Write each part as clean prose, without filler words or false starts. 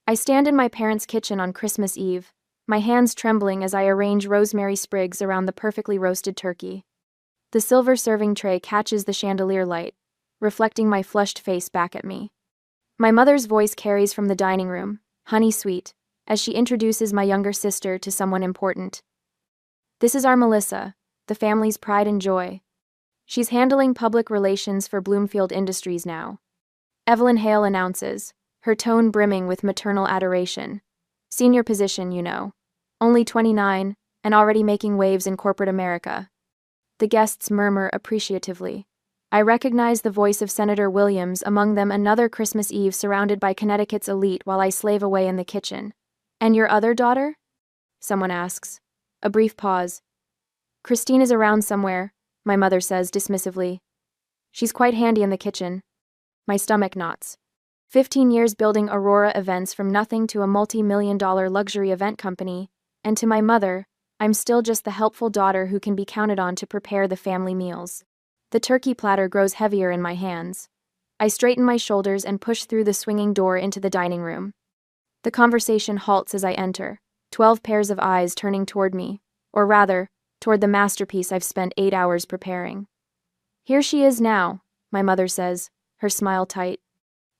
I stand in my parents' kitchen on Christmas Eve, my hands trembling as I arrange rosemary sprigs around the perfectly roasted turkey. The silver serving tray catches the chandelier light, reflecting my flushed face back at me. My mother's voice carries from the dining room, honey sweet, as she introduces my younger sister to someone important. This is our Melissa, the family's pride and joy. She's handling public relations for Bloomfield Industries now. Evelyn Hale announces, her tone brimming with maternal adoration. Senior position, you know. Only 29, and already making waves in corporate America. The guests murmur appreciatively. I recognize the voice of Senator Williams, among them another Christmas Eve surrounded by Connecticut's elite while I slave away in the kitchen. And your other daughter? Someone asks. A brief pause. Christine is around somewhere, my mother says dismissively. She's quite handy in the kitchen. My stomach knots. 15 years building Aurora events from nothing to a multi-million-dollar luxury event company, and to my mother, I'm still just the helpful daughter who can be counted on to prepare the family meals. The turkey platter grows heavier in my hands. I straighten my shoulders and push through the swinging door into the dining room. The conversation halts as I enter, 12 pairs of eyes turning toward me, or rather, toward the masterpiece I've spent 8 hours preparing. Here she is now, my mother says, her smile tight.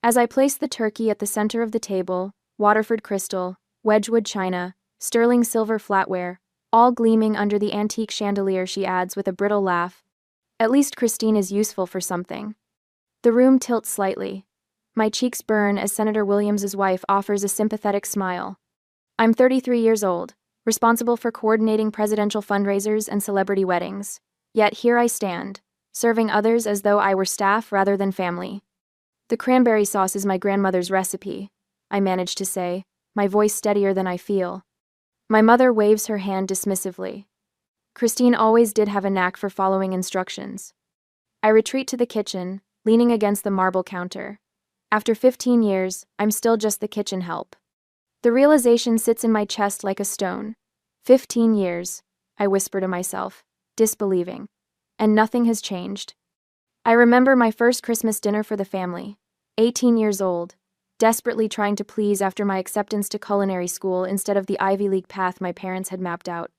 As I place the turkey at the center of the table, Waterford crystal, Wedgwood china, sterling silver flatware, all gleaming under the antique chandelier, she adds with a brittle laugh, at least Christine is useful for something. The room tilts slightly. My cheeks burn as Senator Williams's wife offers a sympathetic smile. I'm 33 years old, responsible for coordinating presidential fundraisers and celebrity weddings. Yet here I stand, serving others as though I were staff rather than family. The cranberry sauce is my grandmother's recipe, I manage to say, my voice steadier than I feel. My mother waves her hand dismissively. Christine always did have a knack for following instructions. I retreat to the kitchen, leaning against the marble counter. After 15 years, I'm still just the kitchen help. The realization sits in my chest like a stone. 15 years, I whisper to myself, disbelieving. And nothing has changed. I remember my first Christmas dinner for the family, 18 years old, desperately trying to please after my acceptance to culinary school instead of the Ivy League path my parents had mapped out.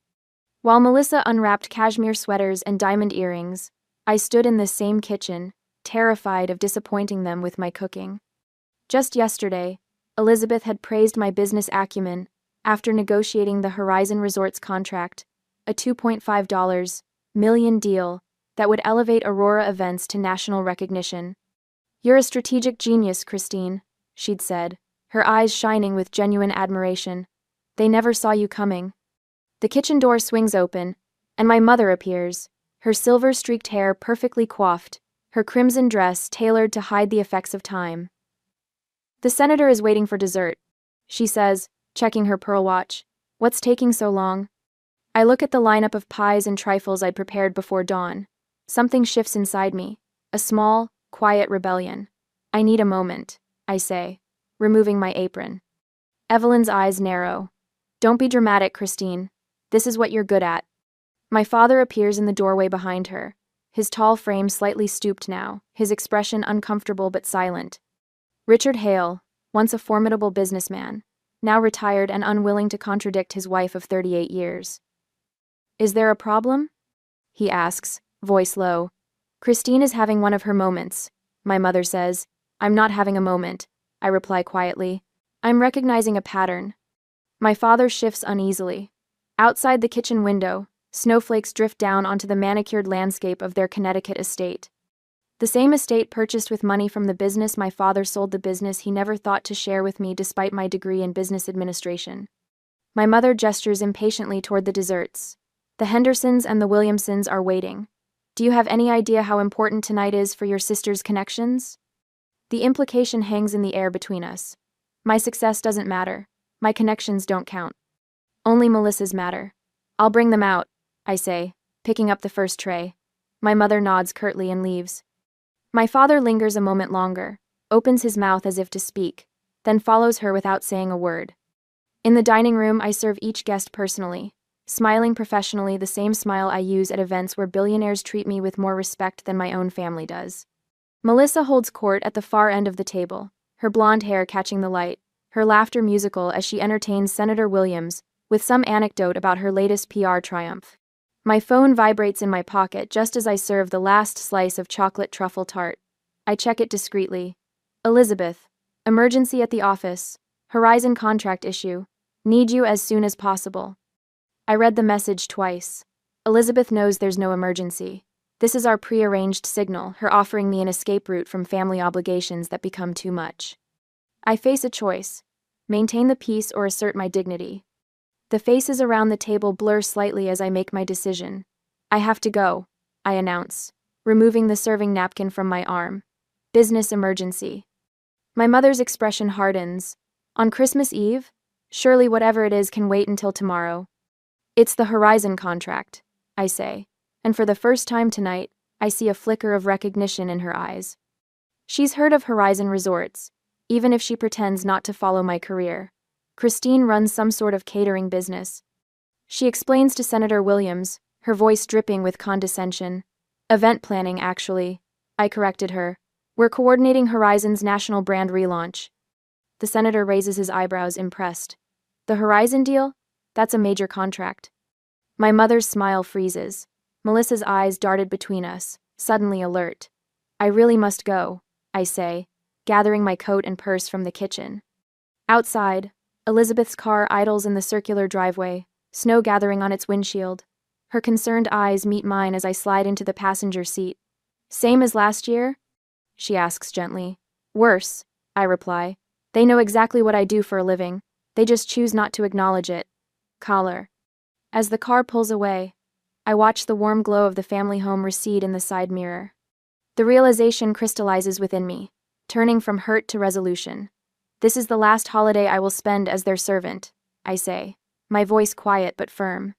While Melissa unwrapped cashmere sweaters and diamond earrings, I stood in this same kitchen, terrified of disappointing them with my cooking. Just yesterday, Elizabeth had praised my business acumen after negotiating the Horizon Resorts contract, a $2.5 million deal that would elevate Aurora events to national recognition. You're a strategic genius, Christine, she'd said, her eyes shining with genuine admiration. They never saw you coming. The kitchen door swings open, and my mother appears, her silver-streaked hair perfectly coiffed, her crimson dress tailored to hide the effects of time. The senator is waiting for dessert, she says, checking her pearl watch. What's taking so long? I look at the lineup of pies and trifles I'd prepared before dawn. Something shifts inside me, a small, quiet rebellion. I need a moment, I say, removing my apron. Evelyn's eyes narrow. Don't be dramatic, Christine. This is what you're good at. My father appears in the doorway behind her, his tall frame slightly stooped now, his expression uncomfortable but silent. Richard Hale, once a formidable businessman, now retired and unwilling to contradict his wife of 38 years. Is there a problem? He asks, voice low. Christine is having one of her moments, my mother says. I'm not having a moment, I reply quietly. I'm recognizing a pattern. My father shifts uneasily. Outside the kitchen window, snowflakes drift down onto the manicured landscape of their Connecticut estate. The same estate purchased with money from the business my father sold, the business he never thought to share with me despite my degree in business administration. My mother gestures impatiently toward the desserts. The Hendersons and the Williamsons are waiting. Do you have any idea how important tonight is for your sister's connections? The implication hangs in the air between us. My success doesn't matter. My connections don't count. Only Melissa's matter. I'll bring them out, I say, picking up the first tray. My mother nods curtly and leaves. My father lingers a moment longer, opens his mouth as if to speak, then follows her without saying a word. In the dining room, I serve each guest personally, smiling professionally, the same smile I use at events where billionaires treat me with more respect than my own family does. Melissa holds court at the far end of the table, her blonde hair catching the light, her laughter musical as she entertains Senator Williams with some anecdote about her latest PR triumph. My phone vibrates in my pocket just as I serve the last slice of chocolate truffle tart. I check it discreetly. Elizabeth. Emergency at the office. Horizon contract issue. Need you as soon as possible. I read the message twice. Elizabeth knows there's no emergency. This is our prearranged signal, her offering me an escape route from family obligations that become too much. I face a choice. Maintain the peace or assert my dignity. The faces around the table blur slightly as I make my decision. I have to go, I announce, removing the serving napkin from my arm. Business emergency. My mother's expression hardens. On Christmas Eve? Surely whatever it is can wait until tomorrow. It's the Horizon contract, I say, and for the first time tonight, I see a flicker of recognition in her eyes. She's heard of Horizon Resorts, even if she pretends not to follow my career. Christine runs some sort of catering business. She explains to Senator Williams, her voice dripping with condescension. Event planning, actually. I corrected her. We're coordinating Horizon's national brand relaunch. The senator raises his eyebrows, impressed. The Horizon deal? That's a major contract. My mother's smile freezes. Melissa's eyes darted between us, suddenly alert. I really must go, I say, gathering my coat and purse from the kitchen. Outside, Elizabeth's car idles in the circular driveway, snow gathering on its windshield. Her concerned eyes meet mine as I slide into the passenger seat. Same as last year? She asks gently. Worse, I reply. They know exactly what I do for a living. They just choose not to acknowledge it. Collar. As the car pulls away, I watch the warm glow of the family home recede in the side mirror. The realization crystallizes within me, turning from hurt to resolution. This is the last holiday I will spend as their servant, I say, my voice quiet but firm.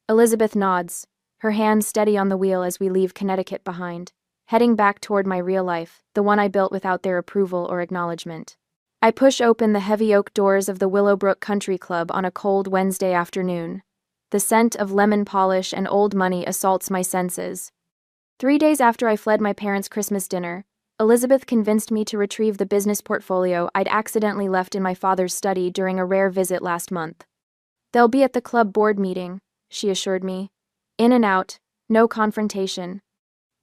Elizabeth nods, her hand steady on the wheel as we leave Connecticut behind, heading back toward my real life, the one I built without their approval or acknowledgement. I push open the heavy oak doors of the Willowbrook Country Club on a cold Wednesday afternoon. The scent of lemon polish and old money assaults my senses. 3 days after I fled my parents' Christmas dinner, Elizabeth convinced me to retrieve the business portfolio I'd accidentally left in my father's study during a rare visit last month. They'll be at the club board meeting, she assured me. In and out, no confrontation.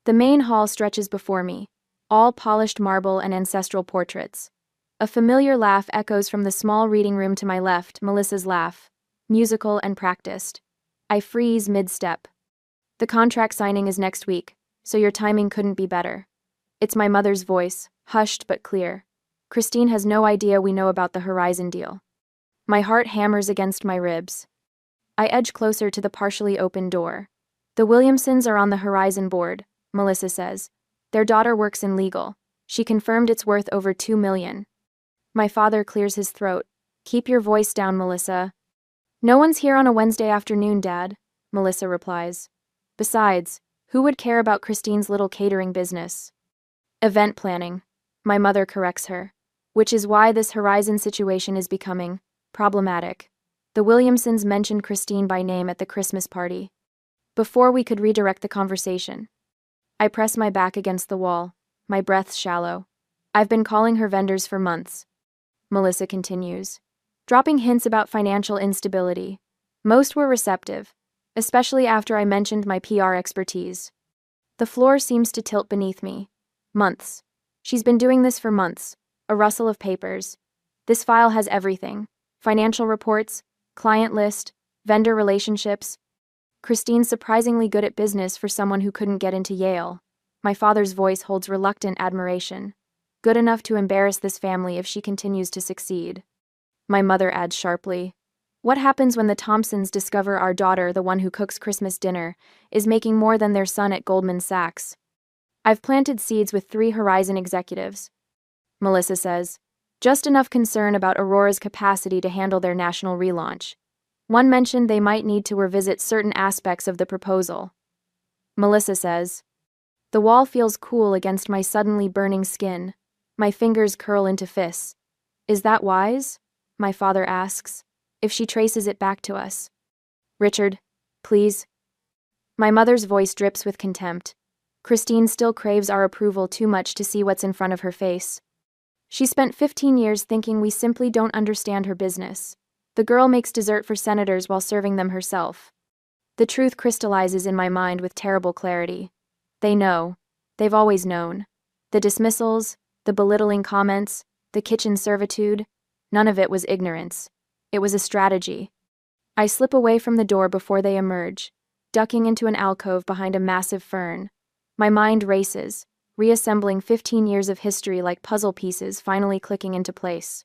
The main hall stretches before me, all polished marble and ancestral portraits. A familiar laugh echoes from the small reading room to my left, Melissa's laugh, musical and practiced. I freeze mid-step. The contract signing is next week, so your timing couldn't be better. It's my mother's voice, hushed but clear. Christine has no idea we know about the Horizon deal. My heart hammers against my ribs. I edge closer to the partially open door. The Williamsons are on the Horizon board, Melissa says. Their daughter works in legal. She confirmed it's worth over $2 million. My father clears his throat. Keep your voice down, Melissa. No one's here on a Wednesday afternoon, Dad, Melissa replies. Besides, who would care about Christine's little catering business? Event planning, my mother corrects her, which is why this Horizon situation is becoming problematic. The Williamsons mentioned Christine by name at the Christmas party. Before we could redirect the conversation, I press my back against the wall, my breath shallow. I've been calling her vendors for months, Melissa continues, dropping hints about financial instability. Most were receptive, especially after I mentioned my PR expertise. The floor seems to tilt beneath me. Months. She's been doing this for months. A rustle of papers. This file has everything. Financial reports, client list, vendor relationships. Christine's surprisingly good at business for someone who couldn't get into Yale. My father's voice holds reluctant admiration. Good enough to embarrass this family if she continues to succeed. My mother adds sharply. What happens when the Thompsons discover our daughter, the one who cooks Christmas dinner, is making more than their son at Goldman Sachs? I've planted seeds with 3 Horizon executives, Melissa says. Just enough concern about Aurora's capacity to handle their national relaunch. One mentioned they might need to revisit certain aspects of the proposal. Melissa says. The wall feels cool against my suddenly burning skin. My fingers curl into fists. Is that wise? My father asks. If she traces it back to us. Richard, please. My mother's voice drips with contempt. Christine still craves our approval too much to see what's in front of her face. She spent 15 years thinking we simply don't understand her business. The girl makes dessert for senators while serving them herself. The truth crystallizes in my mind with terrible clarity. They know. They've always known. The dismissals, the belittling comments, the kitchen servitude, none of it was ignorance. It was a strategy. I slip away from the door before they emerge, ducking into an alcove behind a massive fern. My mind races, reassembling 15 years of history like puzzle pieces finally clicking into place.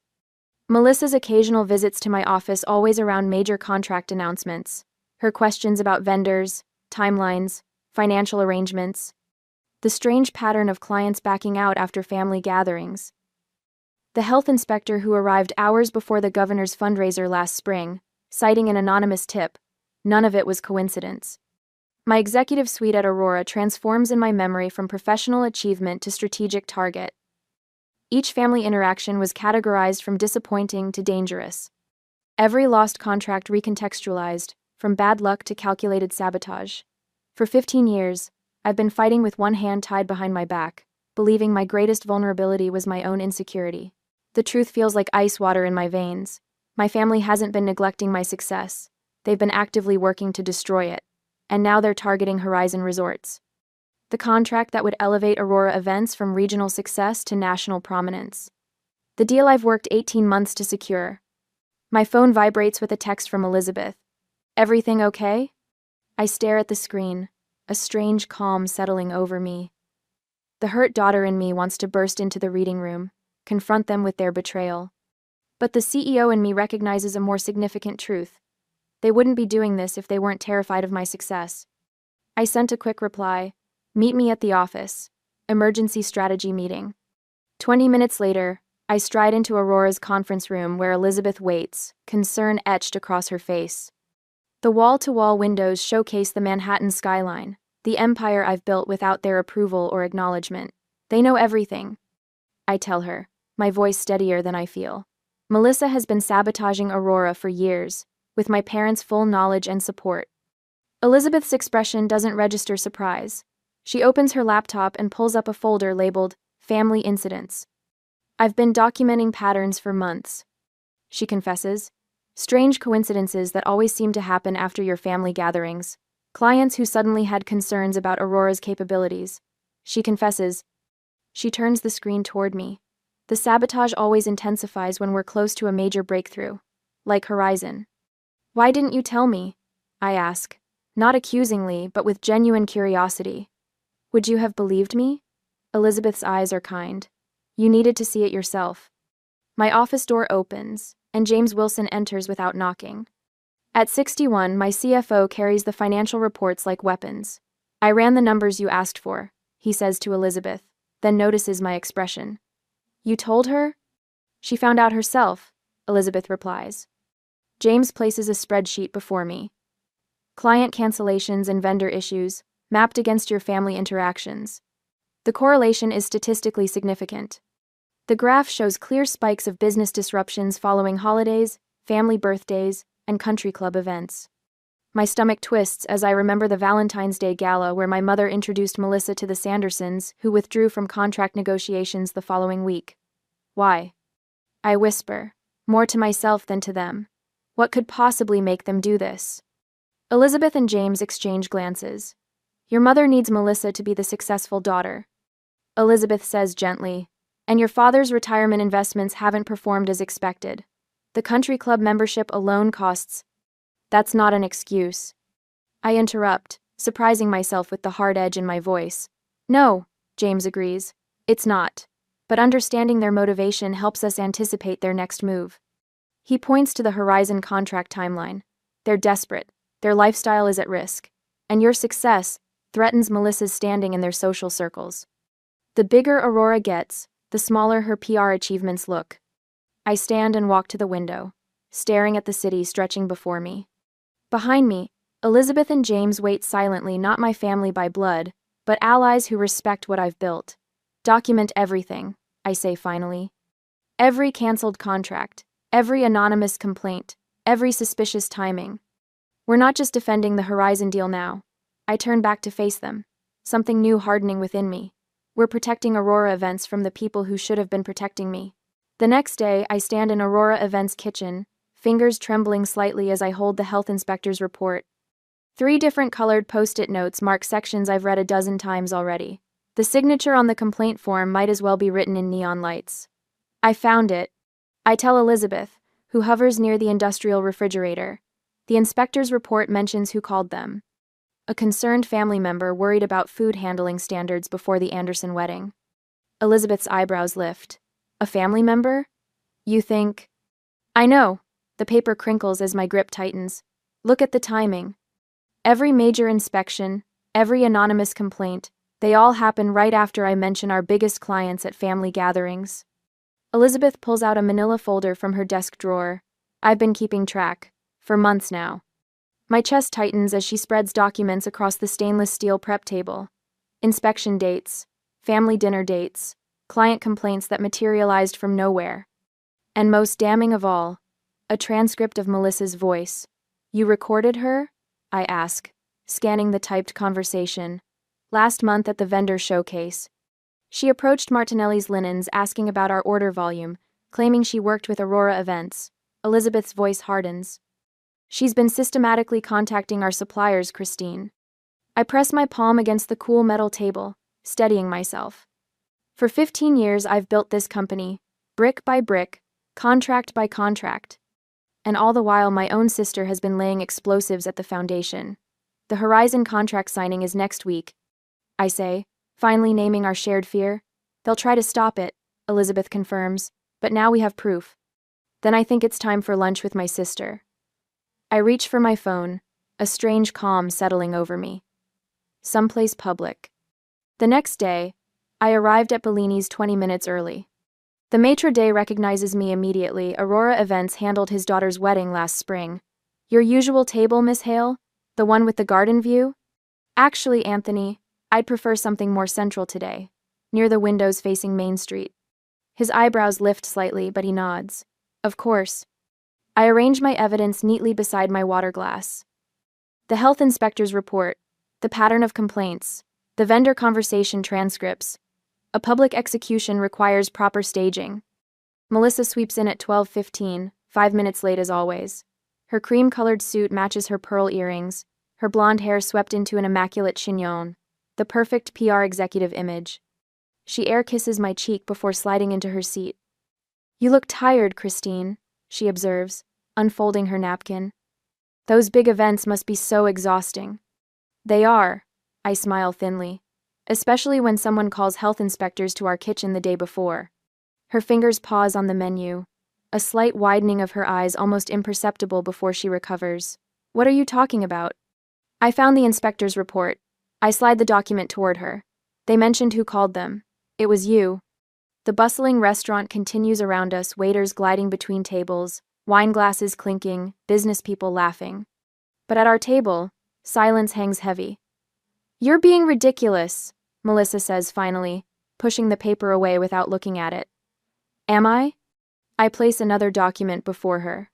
Melissa's occasional visits to my office always around major contract announcements. Her questions about vendors, timelines, financial arrangements. The strange pattern of clients backing out after family gatherings. The health inspector who arrived hours before the governor's fundraiser last spring, citing an anonymous tip. None of it was coincidence. My executive suite at Aurora transforms in my memory from professional achievement to strategic target. Each family interaction was categorized from disappointing to dangerous. Every lost contract recontextualized, from bad luck to calculated sabotage. For 15 years, I've been fighting with one hand tied behind my back, believing my greatest vulnerability was my own insecurity. The truth feels like ice water in my veins. My family hasn't been neglecting my success. They've been actively working to destroy it. And now they're targeting Horizon Resorts. The contract that would elevate Aurora events from regional success to national prominence. The deal I've worked 18 months to secure. My phone vibrates with a text from Elizabeth. Everything okay? I stare at the screen, a strange calm settling over me. The hurt daughter in me wants to burst into the reading room, confront them with their betrayal. But the CEO in me recognizes a more significant truth. They wouldn't be doing this if they weren't terrified of my success. I sent a quick reply. Meet me at the office. Emergency strategy meeting. 20 minutes later, I stride into Aurora's conference room where Elizabeth waits, concern etched across her face. The wall-to-wall windows showcase the Manhattan skyline, the empire I've built without their approval or acknowledgement. They know everything. I tell her, my voice steadier than I feel. Melissa has been sabotaging Aurora for years, with my parents' full knowledge and support. Elizabeth's expression doesn't register surprise. She opens her laptop and pulls up a folder labeled Family Incidents. I've been documenting patterns for months. She confesses. Strange coincidences that always seem to happen after your family gatherings. Clients who suddenly had concerns about Aurora's capabilities. She confesses. She turns the screen toward me. The sabotage always intensifies when we're close to a major breakthrough. Like Horizon. Why didn't you tell me? I ask. Not accusingly, but with genuine curiosity. Would you have believed me? Elizabeth's eyes are kind. You needed to see it yourself. My office door opens, and James Wilson enters without knocking. At 61, my CFO carries the financial reports like weapons. I ran the numbers you asked for, he says to Elizabeth, then notices my expression. You told her? She found out herself, Elizabeth replies. James places a spreadsheet before me. Client cancellations and vendor issues, mapped against your family interactions. The correlation is statistically significant. The graph shows clear spikes of business disruptions following holidays, family birthdays, and country club events. My stomach twists as I remember the Valentine's Day gala where my mother introduced Melissa to the Sandersons, who withdrew from contract negotiations the following week. Why? I whisper, more to myself than to them. What could possibly make them do this? Elizabeth and James exchange glances. Your mother needs Melissa to be the successful daughter. Elizabeth says gently, and your father's retirement investments haven't performed as expected. The country club membership alone costs. That's not an excuse. I interrupt, surprising myself with the hard edge in my voice. No, James agrees. It's not. But understanding their motivation helps us anticipate their next move. He points to the Horizon contract timeline. They're desperate. Their lifestyle is at risk. And your success threatens Melissa's standing in their social circles. The bigger Aurora gets, the smaller her PR achievements look. I stand and walk to the window, staring at the city stretching before me. Behind me, Elizabeth and James wait silently, not my family by blood, but allies who respect what I've built. Document everything, I say finally. Every canceled contract, every anonymous complaint, every suspicious timing. We're not just defending the Horizon deal now. I turn back to face them, something new hardening within me. We're protecting Aurora Events from the people who should have been protecting me. The next day, I stand in Aurora Events' kitchen, fingers trembling slightly as I hold the health inspector's report. 3 different colored post-it notes mark sections I've read a dozen times already. The signature on the complaint form might as well be written in neon lights. I found it. I tell Elizabeth, who hovers near the industrial refrigerator. The inspector's report mentions who called them. A concerned family member worried about food handling standards before the Anderson wedding. Elizabeth's eyebrows lift. A family member? You think? I know. The paper crinkles as my grip tightens. Look at the timing. Every major inspection, every anonymous complaint, they all happen right after I mention our biggest clients at family gatherings. Elizabeth pulls out a manila folder from her desk drawer. I've been keeping track. For months now. My chest tightens as she spreads documents across the stainless steel prep table. Inspection dates, family dinner dates, client complaints that materialized from nowhere. And most damning of all, a transcript of Melissa's voice. You recorded her? I ask, scanning the typed conversation. Last month at the vendor showcase. She approached Martinelli's Linens asking about our order volume, claiming she worked with Aurora Events. Elizabeth's voice hardens. She's been systematically contacting our suppliers, Christine. I press my palm against the cool metal table, steadying myself. For 15 years I've built this company, brick by brick, contract by contract. And all the while my own sister has been laying explosives at the foundation. The Horizon contract signing is next week, I say, finally naming our shared fear. They'll try to stop it, Elizabeth confirms, but now we have proof. Then I think it's time for lunch with my sister. I reach for my phone, a strange calm settling over me. Someplace public. The next day, I arrived at Bellini's 20 minutes early. The maitre d' recognizes me immediately. Aurora Events handled his daughter's wedding last spring. Your usual table, Miss Hale? The one with the garden view? Actually, Anthony, I'd prefer something more central today, near the windows facing Main Street. His eyebrows lift slightly, but he nods. Of course. I arrange my evidence neatly beside my water glass. The health inspector's report, the pattern of complaints, the vendor conversation transcripts. A public execution requires proper staging. Melissa sweeps in at 12:15, 5 minutes late as always. Her cream-colored suit matches her pearl earrings, her blonde hair swept into an immaculate chignon, the perfect PR executive image. She air kisses my cheek before sliding into her seat. You look tired, Christine, she observes, unfolding her napkin. Those big events must be so exhausting. They are, I smile thinly, especially when someone calls health inspectors to our kitchen the day before. Her fingers pause on the menu, a slight widening of her eyes almost imperceptible before she recovers. What are you talking about? I found the inspector's report. I slide the document toward her. They mentioned who called them. It was you. The bustling restaurant continues around us, waiters gliding between tables, wine glasses clinking, business people laughing. But at our table, silence hangs heavy. You're being ridiculous, Melissa says finally, pushing the paper away without looking at it. Am I? I place another document before her.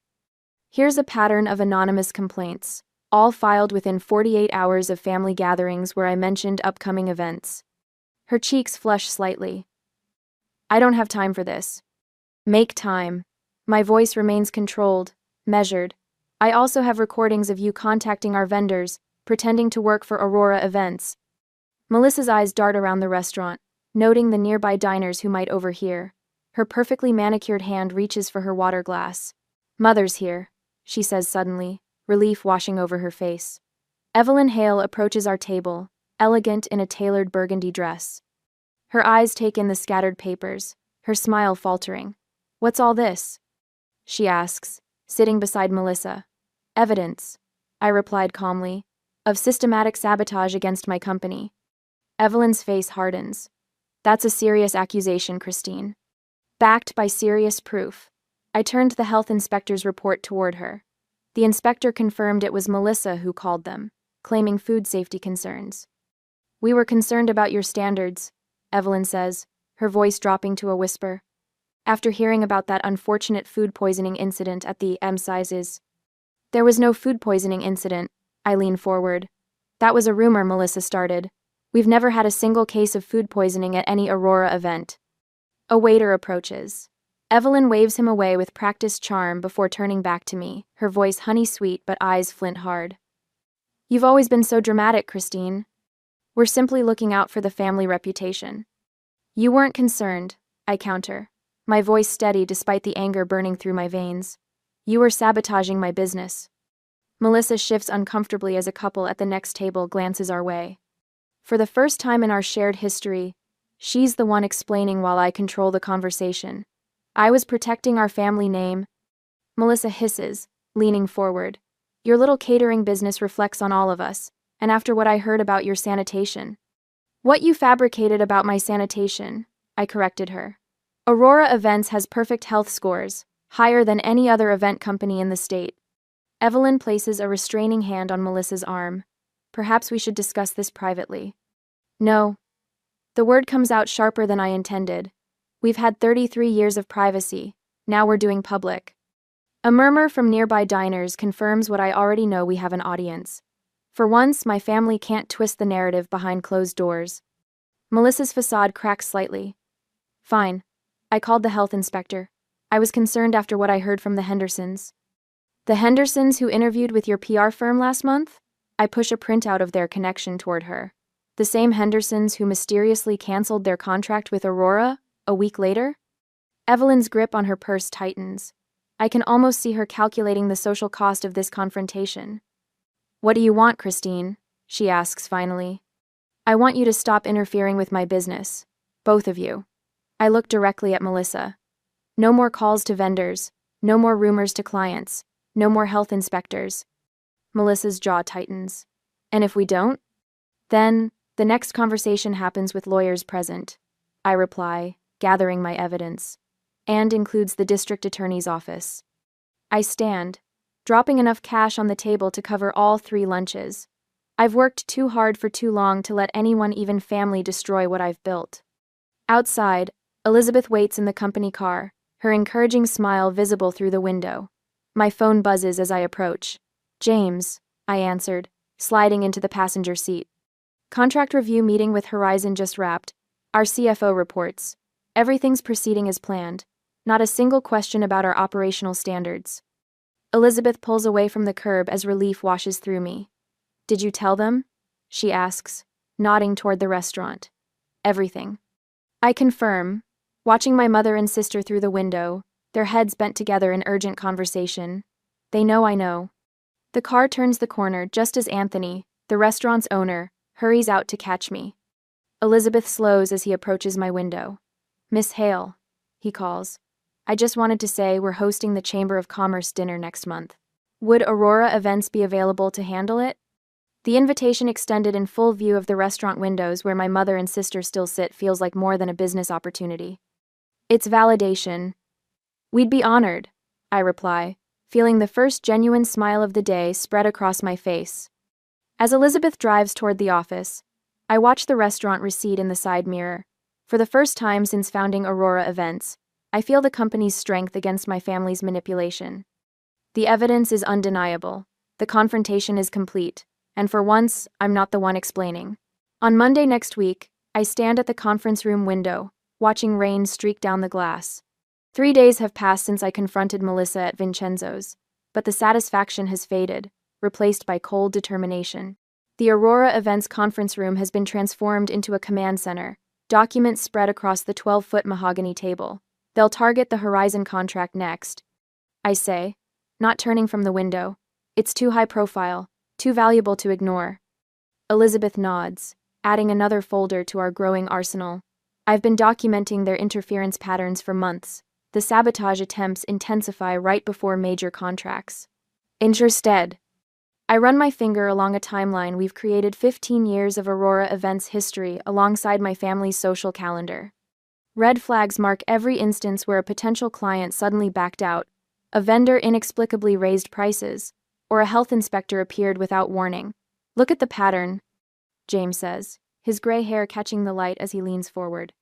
Here's a pattern of anonymous complaints, all filed within 48 hours of family gatherings where I mentioned upcoming events. Her cheeks flush slightly. I don't have time for this. Make time. My voice remains controlled, measured. I also have recordings of you contacting our vendors, pretending to work for Aurora Events. Melissa's eyes dart around the restaurant, noting the nearby diners who might overhear. Her perfectly manicured hand reaches for her water glass. Mother's here, she says suddenly, relief washing over her face. Evelyn Hale approaches our table, elegant in a tailored burgundy dress. Her eyes take in the scattered papers, her smile faltering. What's all this? She asks, sitting beside Melissa. Evidence, I replied calmly, of systematic sabotage against my company. Evelyn's face hardens. That's a serious accusation, Christine. Backed by serious proof. I turned the health inspector's report toward her. The inspector confirmed it was Melissa who called them, claiming food safety concerns. We were concerned about your standards, Evelyn says, her voice dropping to a whisper. After hearing about that unfortunate food poisoning incident at the M sizes. There was no food poisoning incident, I lean forward. That was a rumor Melissa started. We've never had a single case of food poisoning at any Aurora event. A waiter approaches. Evelyn waves him away with practiced charm before turning back to me, her voice honey-sweet but eyes flint-hard. You've always been so dramatic, Christine. We're simply looking out for the family reputation. You weren't concerned, I counter, my voice steady despite the anger burning through my veins. You were sabotaging my business. Melissa shifts uncomfortably as a couple at the next table glances our way. For the first time in our shared history, she's the one explaining while I control the conversation. I was protecting our family name. Melissa hisses, leaning forward. Your little catering business reflects on all of us, and after what I heard about your sanitation. What you fabricated about my sanitation, I corrected her. Aurora Events has perfect health scores, higher than any other event company in the state. Evelyn places a restraining hand on Melissa's arm. Perhaps we should discuss this privately. No. The word comes out sharper than I intended. We've had 33 years of privacy, now we're doing public. A murmur from nearby diners confirms what I already know: we have an audience. For once, my family can't twist the narrative behind closed doors. Melissa's facade cracks slightly. Fine. I called the health inspector. I was concerned after what I heard from the Hendersons. The Hendersons who interviewed with your PR firm last month? I push a printout of their connection toward her. The same Hendersons who mysteriously canceled their contract with Aurora a week later? Evelyn's grip on her purse tightens. I can almost see her calculating the social cost of this confrontation. What do you want, Christine? She asks finally. I want you to stop interfering with my business. Both of you. I look directly at Melissa. No more calls to vendors. No more rumors to clients. No more health inspectors. Melissa's jaw tightens. And if we don't? Then, the next conversation happens with lawyers present. I reply, gathering my evidence. And includes the district attorney's office. I stand, dropping enough cash on the table to cover all 3 lunches. I've worked too hard for too long to let anyone, even family, destroy what I've built. Outside, Elizabeth waits in the company car, her encouraging smile visible through the window. My phone buzzes as I approach. James, I answered, sliding into the passenger seat. Contract review meeting with Horizon just wrapped. Our CFO reports. Everything's proceeding as planned. Not a single question about our operational standards. Elizabeth pulls away from the curb as relief washes through me. Did you tell them? She asks, nodding toward the restaurant. Everything. I confirm, watching my mother and sister through the window, their heads bent together in urgent conversation. They know I know. The car turns the corner just as Anthony, the restaurant's owner, hurries out to catch me. Elizabeth slows as he approaches my window. Miss Hale, he calls. I just wanted to say we're hosting the Chamber of Commerce dinner next month. Would Aurora Events be available to handle it? The invitation extended in full view of the restaurant windows where my mother and sister still sit feels like more than a business opportunity. It's validation. We'd be honored, I reply, feeling the first genuine smile of the day spread across my face. As Elizabeth drives toward the office, I watch the restaurant recede in the side mirror. For the first time since founding Aurora Events, I feel the company's strength against my family's manipulation. The evidence is undeniable. The confrontation is complete. And for once, I'm not the one explaining. On Monday next week, I stand at the conference room window, watching rain streak down the glass. 3 days have passed since I confronted Melissa at Vincenzo's, but the satisfaction has faded, replaced by cold determination. The Aurora Events conference room has been transformed into a command center, documents spread across the 12-foot mahogany table. They'll target the Horizon contract next. I say, not turning from the window. It's too high profile. Too valuable to ignore. Elizabeth nods, adding another folder to our growing arsenal. I've been documenting their interference patterns for months. The sabotage attempts intensify right before major contracts. Instead, I run my finger along a timeline we've created: 15 years of Aurora Events history alongside my family's social calendar. Red flags mark every instance where a potential client suddenly backed out, a vendor inexplicably raised prices, or a health inspector appeared without warning. Look at the pattern, James says, his gray hair catching the light as he leans forward.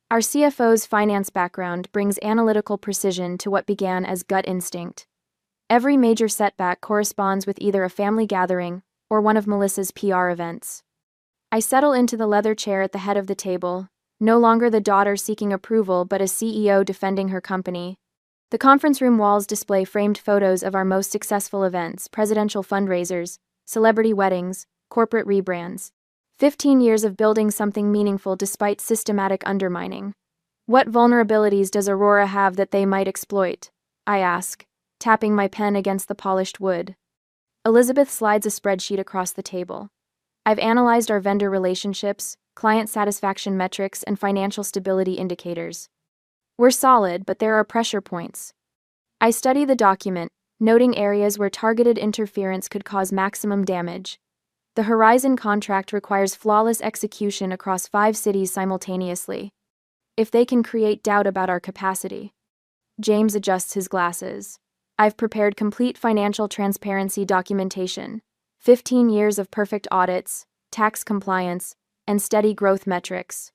Our CFO's finance background brings analytical precision to what began as gut instinct. Every major setback corresponds with either a family gathering or one of Melissa's PR events. I settle into the leather chair at the head of the table, no longer the daughter seeking approval but a CEO defending her company. The conference room walls display framed photos of our most successful events, presidential fundraisers, celebrity weddings, corporate rebrands. 15 years of building something meaningful despite systematic undermining. What vulnerabilities does Aurora have that they might exploit? I ask, tapping my pen against the polished wood. Elizabeth slides a spreadsheet across the table. I've analyzed our vendor relationships, client satisfaction metrics, and financial stability indicators. We're solid, but there are pressure points. I study the document, noting areas where targeted interference could cause maximum damage. The Horizon contract requires flawless execution across 5 cities simultaneously. If they can create doubt about our capacity. James adjusts his glasses. I've prepared complete financial transparency documentation, 15 years of perfect audits, tax compliance, and steady growth metrics.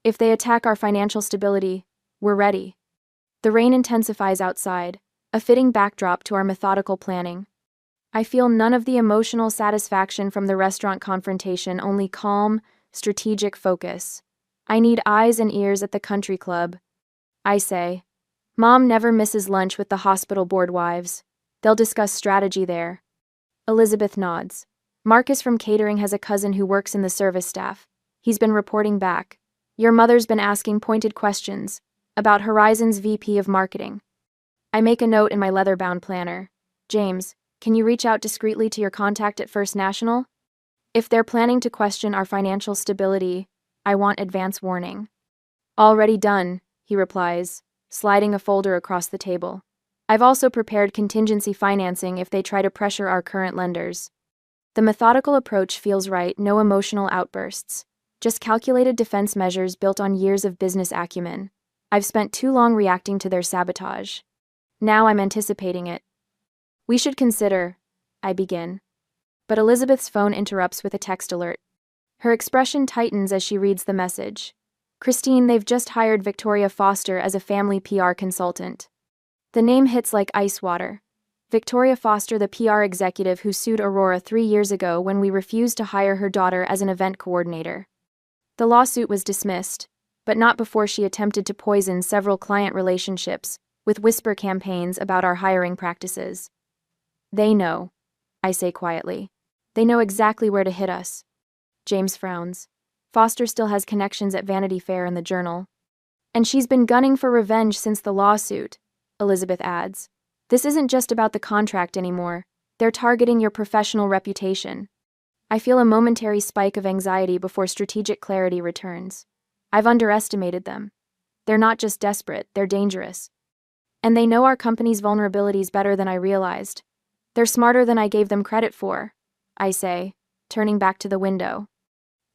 If they attack our financial stability, we're ready. The rain intensifies outside, a fitting backdrop to our methodical planning. I feel none of the emotional satisfaction from the restaurant confrontation, only calm, strategic focus. I need eyes and ears at the country club. I say, Mom never misses lunch with the hospital board wives. They'll discuss strategy there. Elizabeth nods. Marcus from catering has a cousin who works in the service staff. He's been reporting back. Your mother's been asking pointed questions about Horizon's VP of marketing. I make a note in my leather-bound planner. James, can you reach out discreetly to your contact at First National? If they're planning to question our financial stability, I want advance warning. Already done, he replies, sliding a folder across the table. I've also prepared contingency financing if they try to pressure our current lenders. The methodical approach feels right, no emotional outbursts. Just calculated defense measures built on years of business acumen. I've spent too long reacting to their sabotage. Now I'm anticipating it. We should consider, I begin. But Elizabeth's phone interrupts with a text alert. Her expression tightens as she reads the message. Christine, they've just hired Victoria Foster as a family PR consultant. The name hits like ice water. Victoria Foster, the PR executive who sued Aurora 3 years ago when we refused to hire her daughter as an event coordinator. The lawsuit was dismissed, but not before she attempted to poison several client relationships with whisper campaigns about our hiring practices. They know, I say quietly. They know exactly where to hit us. James frowns. Foster still has connections at Vanity Fair and the Journal. And she's been gunning for revenge since the lawsuit, Elizabeth adds. This isn't just about the contract anymore. They're targeting your professional reputation. I feel a momentary spike of anxiety before strategic clarity returns. I've underestimated them. They're not just desperate, they're dangerous. And they know our company's vulnerabilities better than I realized. They're smarter than I gave them credit for, I say, turning back to the window.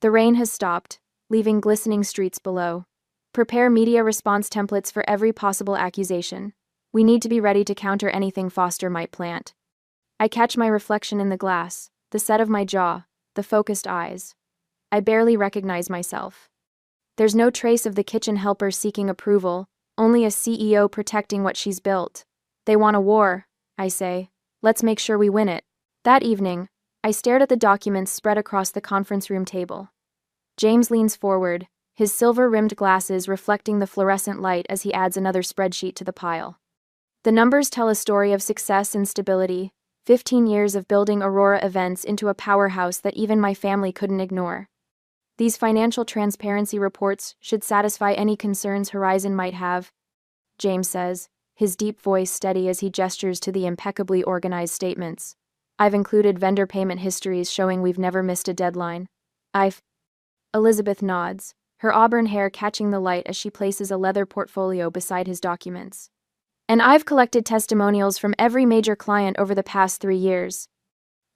The rain has stopped, leaving glistening streets below. Prepare media response templates for every possible accusation. We need to be ready to counter anything Foster might plant. I catch my reflection in the glass, the set of my jaw, the focused eyes. I barely recognize myself. There's no trace of the kitchen helper seeking approval, only a CEO protecting what she's built. They want a war, I say. Let's make sure we win it. That evening, I stared at the documents spread across the conference room table. James leans forward, his silver-rimmed glasses reflecting the fluorescent light as he adds another spreadsheet to the pile. The numbers tell a story of success and stability, 15 years of building Aurora events into a powerhouse that even my family couldn't ignore. These financial transparency reports should satisfy any concerns Horizon might have, James says, his deep voice steady as he gestures to the impeccably organized statements. I've included vendor payment histories showing we've never missed a deadline. Elizabeth nods, her auburn hair catching the light as she places a leather portfolio beside his documents. And I've collected testimonials from every major client over the past 3 years.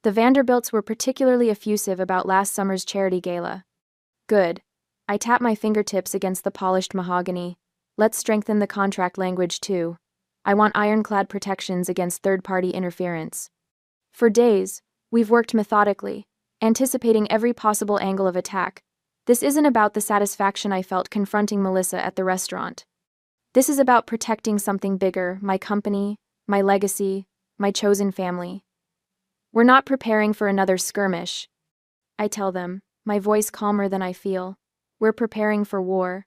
The Vanderbilts were particularly effusive about last summer's charity gala. Good. I tap my fingertips against the polished mahogany. Let's strengthen the contract language too. I want ironclad protections against third-party interference. For days, we've worked methodically, anticipating every possible angle of attack. This isn't about the satisfaction I felt confronting Melissa at the restaurant. This is about protecting something bigger, my company, my legacy, my chosen family. We're not preparing for another skirmish, I tell them, my voice calmer than I feel. We're preparing for war.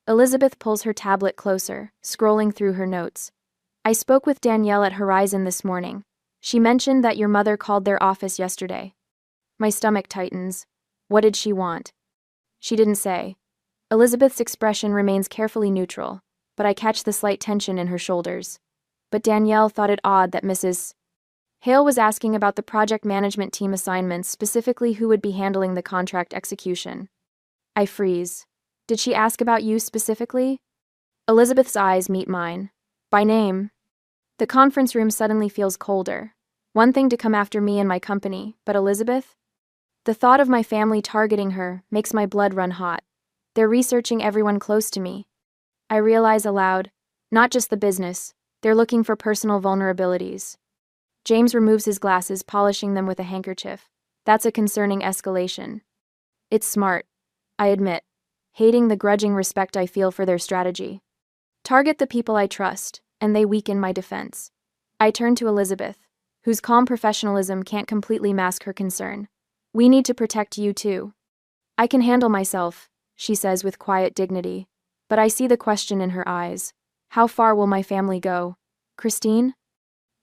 Elizabeth pulls her tablet closer, scrolling through her notes. I spoke with Danielle at Horizon this morning. She mentioned that your mother called their office yesterday. My stomach tightens. What did she want? She didn't say. Elizabeth's expression remains carefully neutral, but I catch the slight tension in her shoulders. But Danielle thought it odd that Mrs. Hale was asking about the project management team assignments, specifically who would be handling the contract execution. I freeze. Did she ask about you specifically? Elizabeth's eyes meet mine. By name. The conference room suddenly feels colder. One thing to come after me and my company, but Elizabeth? The thought of my family targeting her makes my blood run hot. They're researching everyone close to me. I realize aloud, not just the business, they're looking for personal vulnerabilities. James removes his glasses, polishing them with a handkerchief. That's a concerning escalation. It's smart, I admit, hating the grudging respect I feel for their strategy. Target the people I trust, and they weaken my defense. I turn to Elizabeth, whose calm professionalism can't completely mask her concern. We need to protect you too. I can handle myself, she says with quiet dignity, but I see the question in her eyes. How far will my family go? Christine?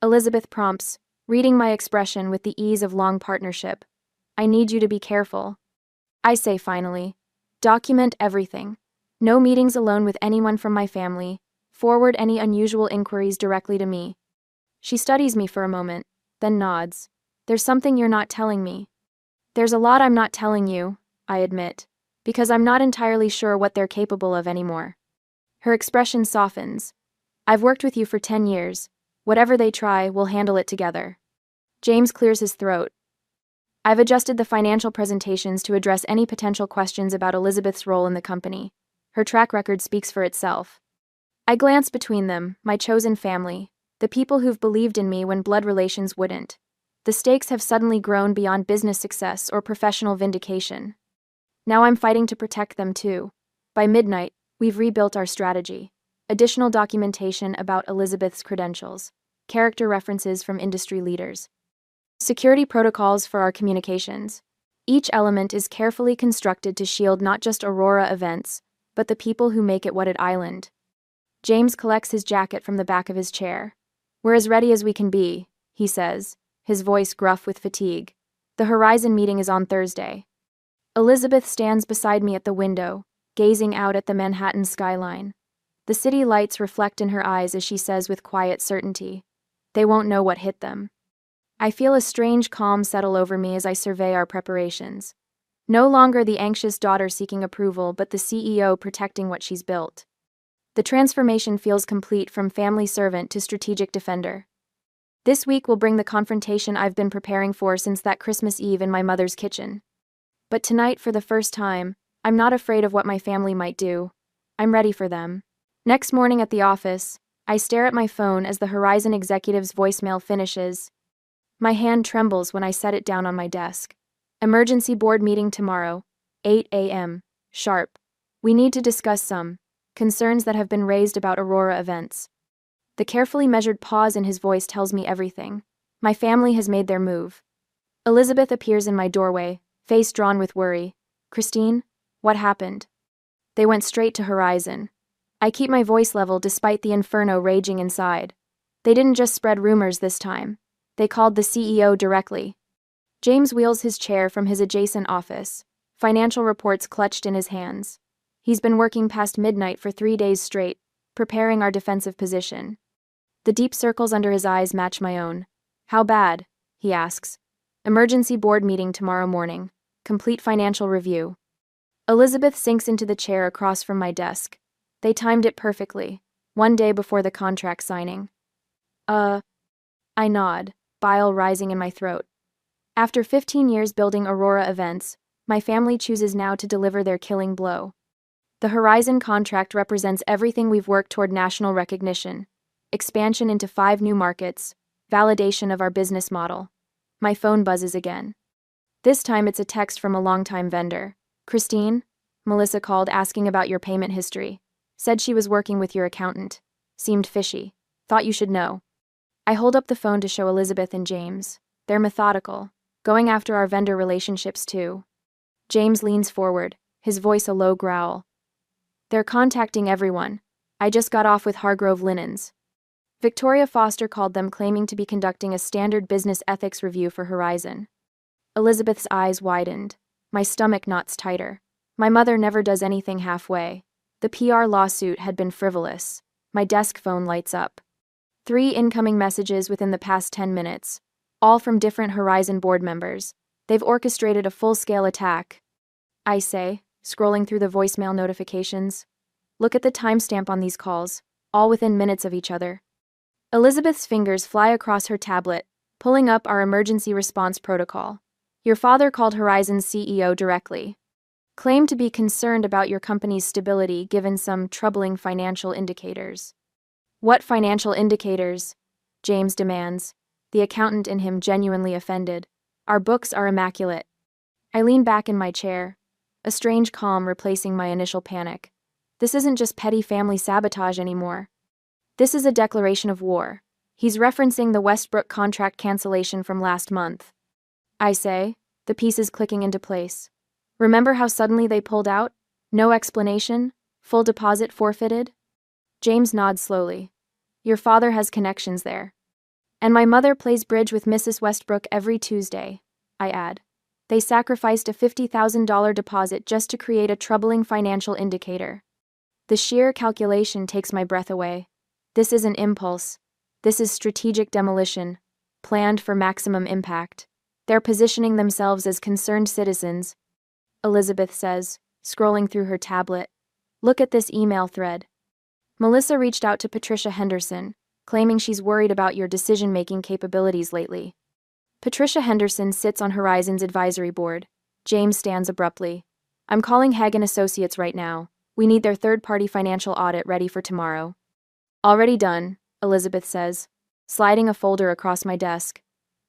Elizabeth prompts, reading my expression with the ease of long partnership. I need you to be careful. I say finally, document everything. No meetings alone with anyone from my family. Forward any unusual inquiries directly to me. She studies me for a moment, then nods. There's something you're not telling me. There's a lot I'm not telling you, I admit, because I'm not entirely sure what they're capable of anymore. Her expression softens. I've worked with you for 10 years. Whatever they try, we'll handle it together. James clears his throat. I've adjusted the financial presentations to address any potential questions about Elizabeth's role in the company. Her track record speaks for itself. I glance between them, my chosen family, the people who've believed in me when blood relations wouldn't. The stakes have suddenly grown beyond business success or professional vindication. Now I'm fighting to protect them too. By midnight, we've rebuilt our strategy. Additional documentation about Elizabeth's credentials. Character references from industry leaders. Security protocols for our communications. Each element is carefully constructed to shield not just Aurora events, but the people who make it what it island. James collects his jacket from the back of his chair. We're as ready as we can be, he says, his voice gruff with fatigue. The Horizon meeting is on Thursday. Elizabeth stands beside me at the window, gazing out at the Manhattan skyline. The city lights reflect in her eyes as she says with quiet certainty, they won't know what hit them. I feel a strange calm settle over me as I survey our preparations. No longer the anxious daughter seeking approval, but the CEO protecting what she's built. The transformation feels complete from family servant to strategic defender. This week will bring the confrontation I've been preparing for since that Christmas Eve in my mother's kitchen. But tonight, for the first time, I'm not afraid of what my family might do. I'm ready for them. Next morning at the office, I stare at my phone as the Horizon executive's voicemail finishes. My hand trembles when I set it down on my desk. Emergency board meeting tomorrow, 8 a.m. sharp. We need to discuss some concerns that have been raised about Aurora events. The carefully measured pause in his voice tells me everything. My family has made their move. Elizabeth appears in my doorway, face drawn with worry. Christine, what happened? They went straight to Horizon. I keep my voice level despite the inferno raging inside. They didn't just spread rumors this time. They called the CEO directly. James wheels his chair from his adjacent office, financial reports clutched in his hands. He's been working past midnight for 3 days straight, preparing our defensive position. The deep circles under his eyes match my own. How bad? He asks. Emergency board meeting tomorrow morning. Complete financial review. Elizabeth sinks into the chair across from my desk. They timed it perfectly, 1 day before the contract signing. I nod, bile rising in my throat. After 15 years building Aurora events, my family chooses now to deliver their killing blow. The Horizon contract represents everything we've worked toward: national recognition, expansion into 5 new markets, validation of our business model. My phone buzzes again. This time it's a text from a longtime vendor. Christine? Melissa called asking about your payment history. Said she was working with your accountant. Seemed fishy. Thought you should know. I hold up the phone to show Elizabeth and James. They're methodical, going after our vendor relationships too. James leans forward, his voice a low growl. They're contacting everyone. I just got off with Hargrove Linens. Victoria Foster called them, claiming to be conducting a standard business ethics review for Horizon. Elizabeth's eyes widened. My stomach knots tighter. My mother never does anything halfway. The PR lawsuit had been frivolous. My desk phone lights up. 3 incoming messages within the past 10 minutes, all from different Horizon board members. They've orchestrated a full-scale attack. I say, scrolling through the voicemail notifications. Look at the timestamp on these calls, all within minutes of each other. Elizabeth's fingers fly across her tablet, pulling up our emergency response protocol. Your father called Horizon's CEO directly. Claimed to be concerned about your company's stability given some troubling financial indicators. What financial indicators? James demands, the accountant in him genuinely offended. Our books are immaculate. I lean back in my chair, a strange calm replacing my initial panic. This isn't just petty family sabotage anymore. This is a declaration of war. He's referencing the Westbrook contract cancellation from last month. I say, the pieces clicking into place. Remember how suddenly they pulled out? No explanation? Full deposit forfeited? James nods slowly. Your father has connections there. And my mother plays bridge with Mrs. Westbrook every Tuesday, I add. They sacrificed a $50,000 deposit just to create a troubling financial indicator. The sheer calculation takes my breath away. This isn't impulse. This is strategic demolition, planned for maximum impact. They're positioning themselves as concerned citizens. Elizabeth says, scrolling through her tablet. Look at this email thread. Melissa reached out to Patricia Henderson, claiming she's worried about your decision-making capabilities lately. Patricia Henderson sits on Horizon's advisory board. James stands abruptly. I'm calling Hagen Associates right now. We need their third-party financial audit ready for tomorrow. Already done, Elizabeth says, sliding a folder across my desk.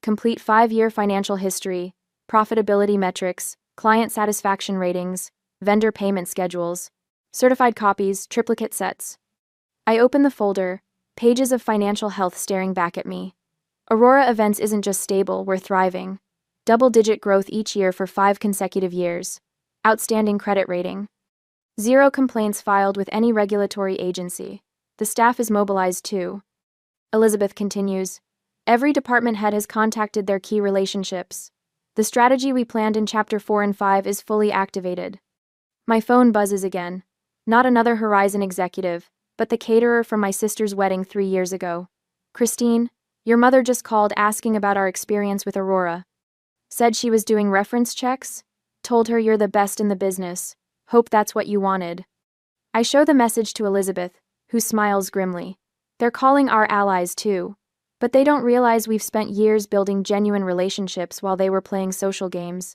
Complete 5-year financial history, profitability metrics, client satisfaction ratings, vendor payment schedules, certified copies, triplicate sets. I open the folder, pages of financial health staring back at me. Aurora Events isn't just stable, we're thriving. Double-digit growth each year for 5 consecutive years. Outstanding credit rating. 0 complaints filed with any regulatory agency. The staff is mobilized too. Elizabeth continues. Every department head has contacted their key relationships. The strategy we planned in Chapter 4 and 5 is fully activated. My phone buzzes again. Not another Horizon executive, but the caterer from my sister's wedding 3 years ago. Christine, your mother just called asking about our experience with Aurora. Said she was doing reference checks? Told her you're the best in the business. Hope that's what you wanted. I show the message to Elizabeth, who smiles grimly. They're calling our allies too. But they don't realize we've spent years building genuine relationships while they were playing social games.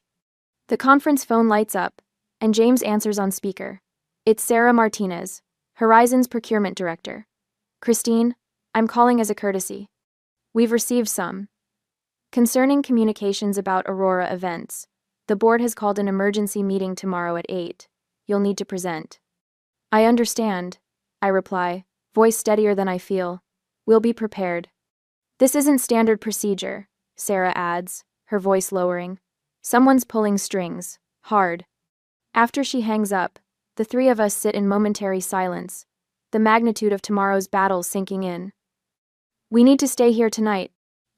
The conference phone lights up, and James answers on speaker. It's Sarah Martinez, Horizon's procurement director. Christine, I'm calling as a courtesy. We've received some. Concerning communications about Aurora Events, the board has called an emergency meeting tomorrow at 8. You'll need to present. I understand, I reply, voice steadier than I feel. We'll be prepared. This isn't standard procedure, Sarah adds, her voice lowering. Someone's pulling strings, hard. After she hangs up, the 3 of us sit in momentary silence, the magnitude of tomorrow's battle sinking in. We need to stay here tonight,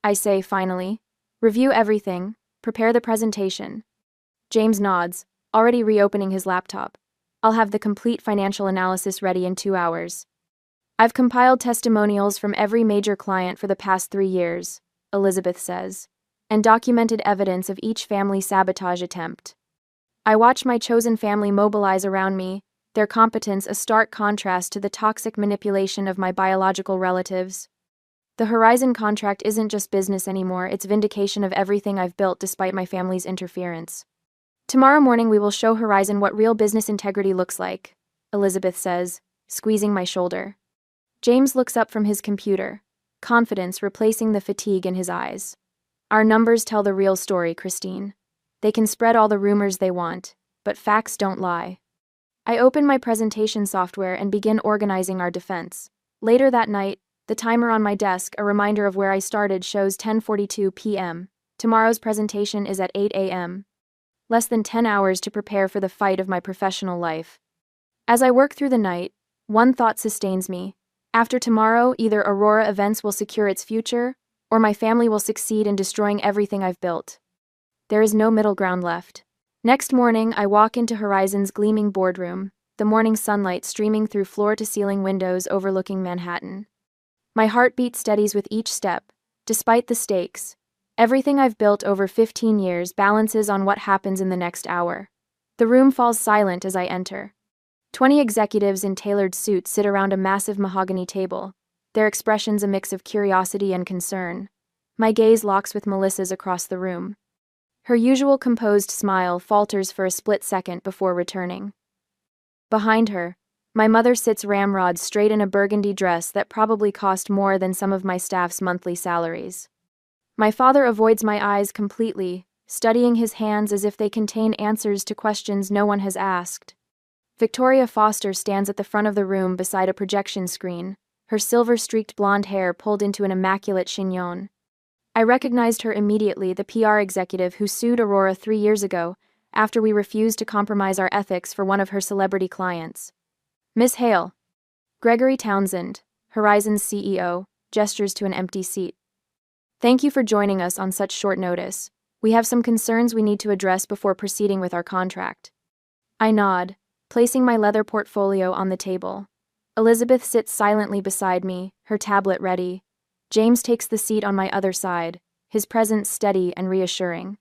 I say finally. Review everything, prepare the presentation. James nods, already reopening his laptop. I'll have the complete financial analysis ready in 2 hours. I've compiled testimonials from every major client for the past 3 years, Elizabeth says, and documented evidence of each family sabotage attempt. I watch my chosen family mobilize around me, their competence a stark contrast to the toxic manipulation of my biological relatives. The Horizon contract isn't just business anymore, it's vindication of everything I've built despite my family's interference. Tomorrow morning we will show Horizon what real business integrity looks like, Elizabeth says, squeezing my shoulder. James looks up from his computer, confidence replacing the fatigue in his eyes. Our numbers tell the real story, Christine. They can spread all the rumors they want, but facts don't lie. I open my presentation software and begin organizing our defense. Later that night, the timer on my desk, a reminder of where I started, shows 10:42 p.m. Tomorrow's presentation is at 8 a.m. less than 10 hours to prepare for the fight of my professional life. As I work through the night, one thought sustains me. After tomorrow, either Aurora Events will secure its future, or my family will succeed in destroying everything I've built. There is no middle ground left. Next morning, I walk into Horizon's gleaming boardroom, the morning sunlight streaming through floor-to-ceiling windows overlooking Manhattan. My heartbeat steadies with each step. Despite the stakes, everything I've built over 15 years balances on what happens in the next hour. The room falls silent as I enter. 20 executives in tailored suits sit around a massive mahogany table, their expressions a mix of curiosity and concern. My gaze locks with Melissa's across the room. Her usual composed smile falters for a split second before returning. Behind her, my mother sits ramrod straight in a burgundy dress that probably cost more than some of my staff's monthly salaries. My father avoids my eyes completely, studying his hands as if they contain answers to questions no one has asked. Victoria Foster stands at the front of the room beside a projection screen, her silver-streaked blonde hair pulled into an immaculate chignon. I recognized her immediately, the PR executive who sued Aurora 3 years ago, after we refused to compromise our ethics for one of her celebrity clients. Miss Hale. Gregory Townsend, Horizon's CEO, gestures to an empty seat. Thank you for joining us on such short notice. We have some concerns we need to address before proceeding with our contract. I nod, placing my leather portfolio on the table. Elizabeth sits silently beside me, her tablet ready. James takes the seat on my other side, his presence steady and reassuring.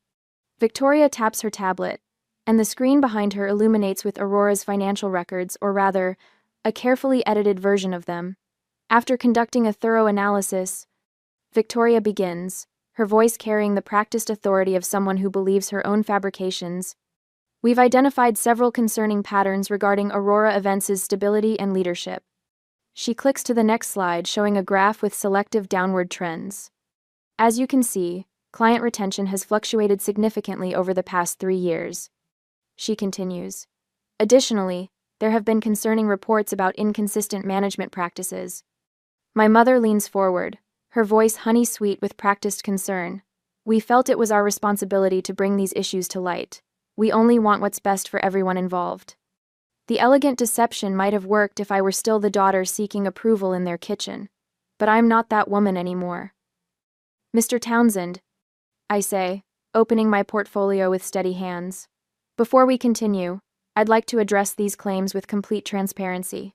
Victoria taps her tablet, and the screen behind her illuminates with Aurora's financial records, or rather, a carefully edited version of them. After conducting a thorough analysis, Victoria begins, her voice carrying the practiced authority of someone who believes her own fabrications. We've identified several concerning patterns regarding Aurora Events' stability and leadership. She clicks to the next slide, showing a graph with selective downward trends. As you can see, client retention has fluctuated significantly over the past 3 years. She continues. Additionally, there have been concerning reports about inconsistent management practices. My mother leans forward, her voice honey-sweet with practiced concern. We felt it was our responsibility to bring these issues to light. We only want what's best for everyone involved. The elegant deception might have worked if I were still the daughter seeking approval in their kitchen. But I'm not that woman anymore. Mr. Townsend, I say, opening my portfolio with steady hands. Before we continue, I'd like to address these claims with complete transparency.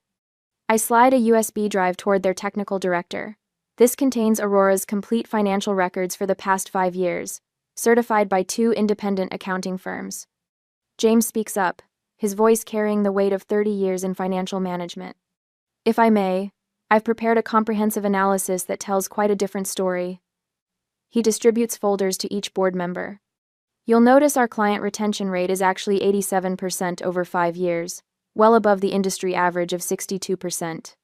I slide a USB drive toward their technical director. This contains Aurora's complete financial records for the past 5 years, certified by 2 independent accounting firms. James speaks up, his voice carrying the weight of 30 years in financial management. If I may, I've prepared a comprehensive analysis that tells quite a different story. He distributes folders to each board member. You'll notice our client retention rate is actually 87% over 5 years, well above the industry average of 62%.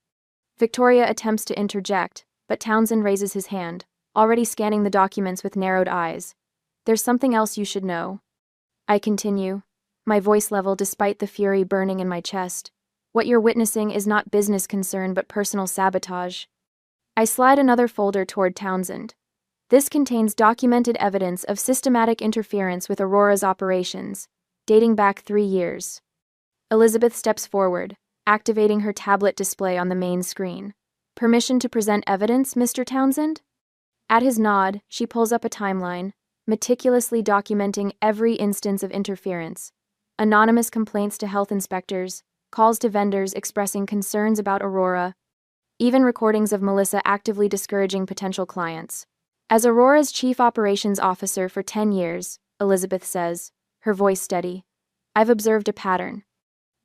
Victoria attempts to interject, but Townsend raises his hand, already scanning the documents with narrowed eyes. There's something else you should know. I continue, my voice level despite the fury burning in my chest. What you're witnessing is not business concern but personal sabotage. I slide another folder toward Townsend. This contains documented evidence of systematic interference with Aurora's operations, dating back 3 years. Elizabeth steps forward, activating her tablet display on the main screen. Permission to present evidence, Mr. Townsend? At his nod, she pulls up a timeline, meticulously documenting every instance of interference. Anonymous complaints to health inspectors, calls to vendors expressing concerns about Aurora, even recordings of Melissa actively discouraging potential clients. As Aurora's chief operations officer for 10 years, Elizabeth says, her voice steady, I've observed a pattern.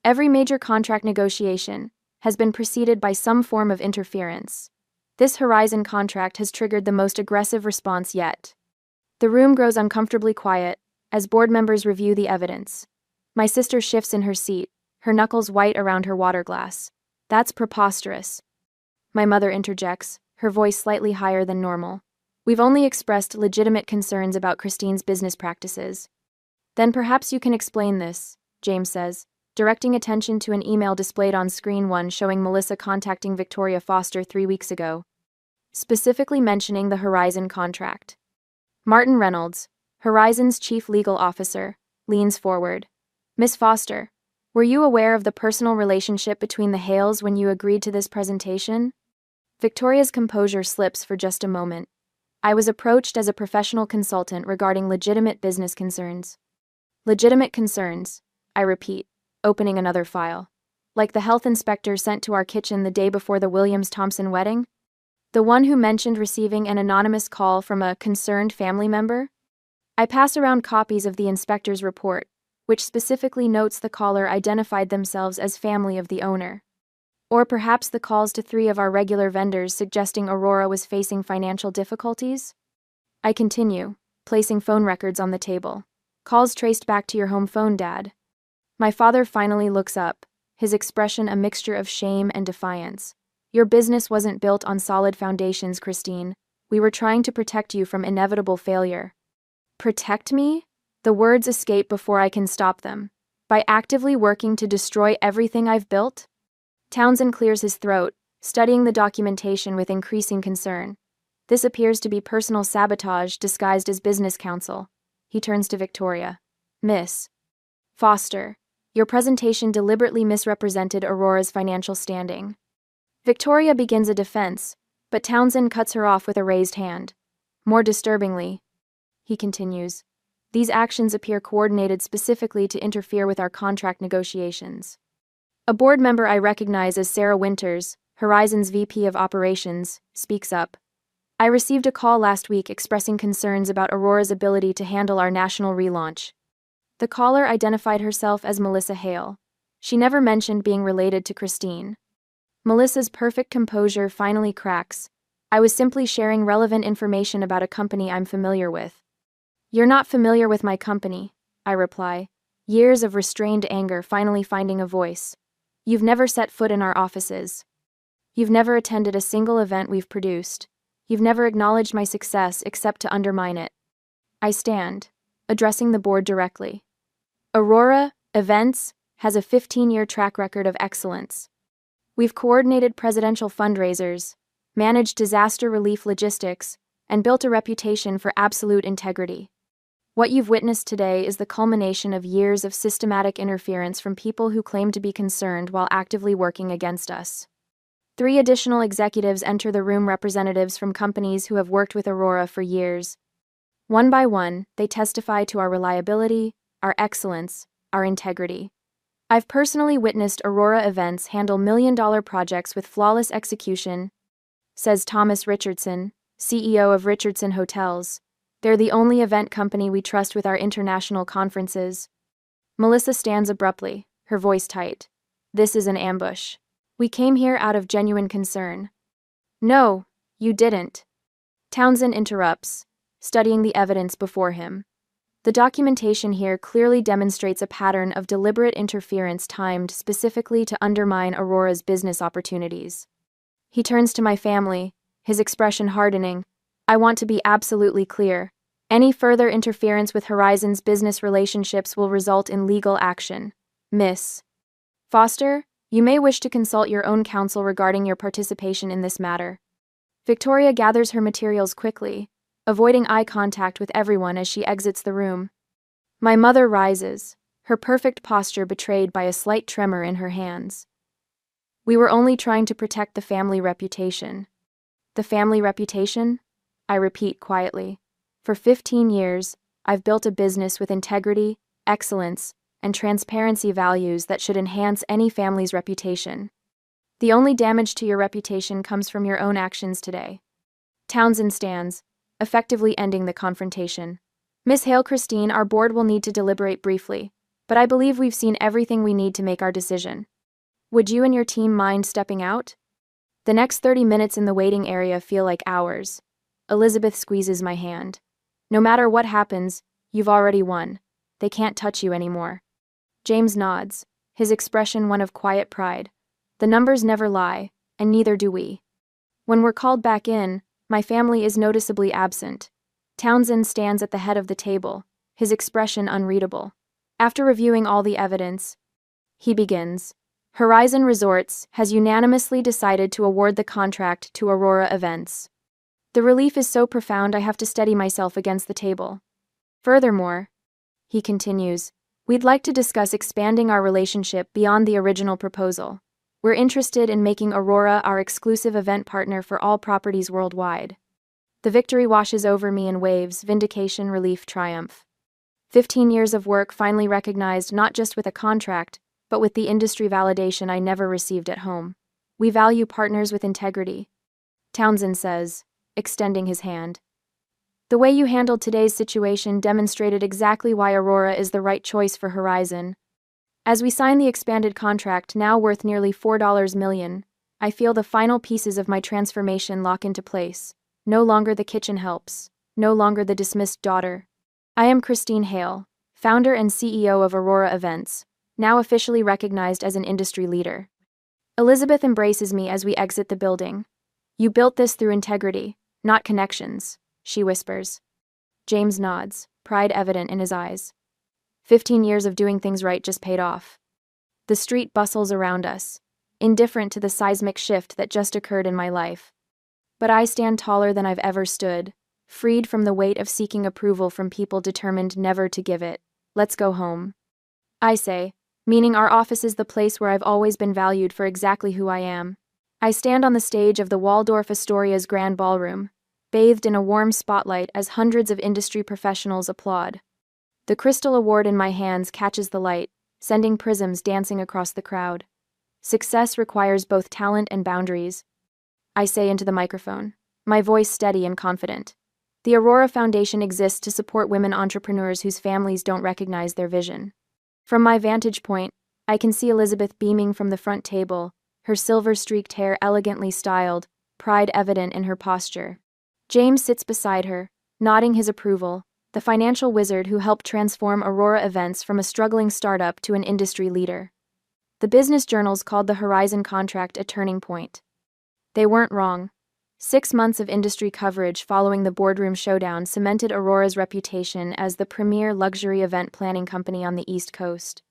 Every major contract negotiation has been preceded by some form of interference. This Horizon contract has triggered the most aggressive response yet. The room grows uncomfortably quiet as board members review the evidence. My sister shifts in her seat, her knuckles white around her water glass. That's preposterous. My mother interjects, her voice slightly higher than normal. We've only expressed legitimate concerns about Christine's business practices. Then perhaps you can explain this, James says, directing attention to an email displayed on screen 1 showing Melissa contacting Victoria Foster 3 weeks ago, specifically mentioning the Horizon contract. Martin Reynolds, Horizon's chief legal officer, leans forward. Miss Foster, were you aware of the personal relationship between the Hales when you agreed to this presentation? Victoria's composure slips for just a moment. I was approached as a professional consultant regarding legitimate business concerns. Legitimate concerns, I repeat, opening another file. Like the health inspector sent to our kitchen the day before the Williams-Thompson wedding? The one who mentioned receiving an anonymous call from a concerned family member? I pass around copies of the inspector's report, which specifically notes the caller identified themselves as family of the owner. Or perhaps the calls to 3 of our regular vendors suggesting Aurora was facing financial difficulties? I continue, placing phone records on the table. Calls traced back to your home phone, Dad. My father finally looks up, his expression a mixture of shame and defiance. Your business wasn't built on solid foundations, Christine. We were trying to protect you from inevitable failure. Protect me? The words escape before I can stop them. By actively working to destroy everything I've built? Townsend clears his throat, studying the documentation with increasing concern. This appears to be personal sabotage disguised as business counsel. He turns to Victoria. Miss Foster, your presentation deliberately misrepresented Aurora's financial standing. Victoria begins a defense, but Townsend cuts her off with a raised hand. More disturbingly, he continues, these actions appear coordinated specifically to interfere with our contract negotiations. A board member I recognize as Sarah Winters, Horizon's VP of Operations, speaks up. I received a call last week expressing concerns about Aurora's ability to handle our national relaunch. The caller identified herself as Melissa Hale. She never mentioned being related to Christine. Melissa's perfect composure finally cracks. I was simply sharing relevant information about a company I'm familiar with. You're not familiar with my company, I reply, years of restrained anger finally finding a voice. You've never set foot in our offices. You've never attended a single event we've produced. You've never acknowledged my success except to undermine it. I stand, addressing the board directly. Aurora Events has a 15-year track record of excellence. We've coordinated presidential fundraisers, managed disaster relief logistics, and built a reputation for absolute integrity. What you've witnessed today is the culmination of years of systematic interference from people who claim to be concerned while actively working against us. 3 additional executives enter the room, representatives from companies who have worked with Aurora for years. One by one, they testify to our reliability, our excellence, our integrity. I've personally witnessed Aurora Events handle million-dollar projects with flawless execution, says Thomas Richardson, CEO of Richardson Hotels. They're the only event company we trust with our international conferences. Melissa stands abruptly, her voice tight. This is an ambush. We came here out of genuine concern. No, you didn't. Townsend interrupts, studying the evidence before him. The documentation here clearly demonstrates a pattern of deliberate interference timed specifically to undermine Aurora's business opportunities. He turns to my family, his expression hardening. I want to be absolutely clear. Any further interference with Horizon's business relationships will result in legal action. Miss Foster, you may wish to consult your own counsel regarding your participation in this matter. Victoria gathers her materials quickly, avoiding eye contact with everyone as she exits the room. My mother rises, her perfect posture betrayed by a slight tremor in her hands. We were only trying to protect the family reputation. The family reputation? I repeat quietly. For 15 years, I've built a business with integrity, excellence, and transparency values that should enhance any family's reputation. The only damage to your reputation comes from your own actions today. Townsend stands, effectively ending the confrontation. Miss Hale, Christine, our board will need to deliberate briefly, but I believe we've seen everything we need to make our decision. Would you and your team mind stepping out? The next 30 minutes in the waiting area feel like hours. Elizabeth squeezes my hand. No matter what happens, you've already won. They can't touch you anymore. James nods, his expression one of quiet pride. The numbers never lie, and neither do we. When we're called back in, my family is noticeably absent. Townsend stands at the head of the table, his expression unreadable. After reviewing all the evidence, he begins. Horizon Resorts has unanimously decided to award the contract to Aurora Events. The relief is so profound I have to steady myself against the table. Furthermore, He continues, "We'd like to discuss expanding our relationship beyond the original proposal. We're interested in making Aurora our exclusive event partner for all properties worldwide." The victory washes over me in waves: vindication, relief, triumph. 15 years of work finally recognized, not just with a contract, but with the industry validation I never received at home. "We value partners with integrity," Townsend says, extending his hand. "The way you handled today's situation demonstrated exactly why Aurora is the right choice for Horizon." As we sign the expanded contract, now worth nearly $4 million, I feel the final pieces of my transformation lock into place. No longer the kitchen helps. No longer the dismissed daughter. I am Christine Hale, founder and CEO of Aurora Events, now officially recognized as an industry leader. Elizabeth embraces me as we exit the building. "You built this through integrity, not connections," she whispers. James nods, pride evident in his eyes. 15 years of doing things right just paid off. The street bustles around us, indifferent to the seismic shift that just occurred in my life. But I stand taller than I've ever stood, freed from the weight of seeking approval from people determined never to give it. "Let's go home," I say, meaning our office is the place where I've always been valued for exactly who I am. I stand on the stage of the Waldorf Astoria's Grand Ballroom, bathed in a warm spotlight as hundreds of industry professionals applaud. The crystal award in my hands catches the light, sending prisms dancing across the crowd. "Success requires both talent and boundaries," I say into the microphone, my voice steady and confident. The Aurora Foundation exists to support women entrepreneurs whose families don't recognize their vision. From my vantage point, I can see Elizabeth beaming from the front table, her silver-streaked hair elegantly styled, pride evident in her posture. James sits beside her, nodding his approval, the financial wizard who helped transform Aurora Events from a struggling startup to an industry leader. The business journals called the Horizon contract a turning point. They weren't wrong. 6 months of industry coverage following the boardroom showdown cemented Aurora's reputation as the premier luxury event planning company on the East Coast.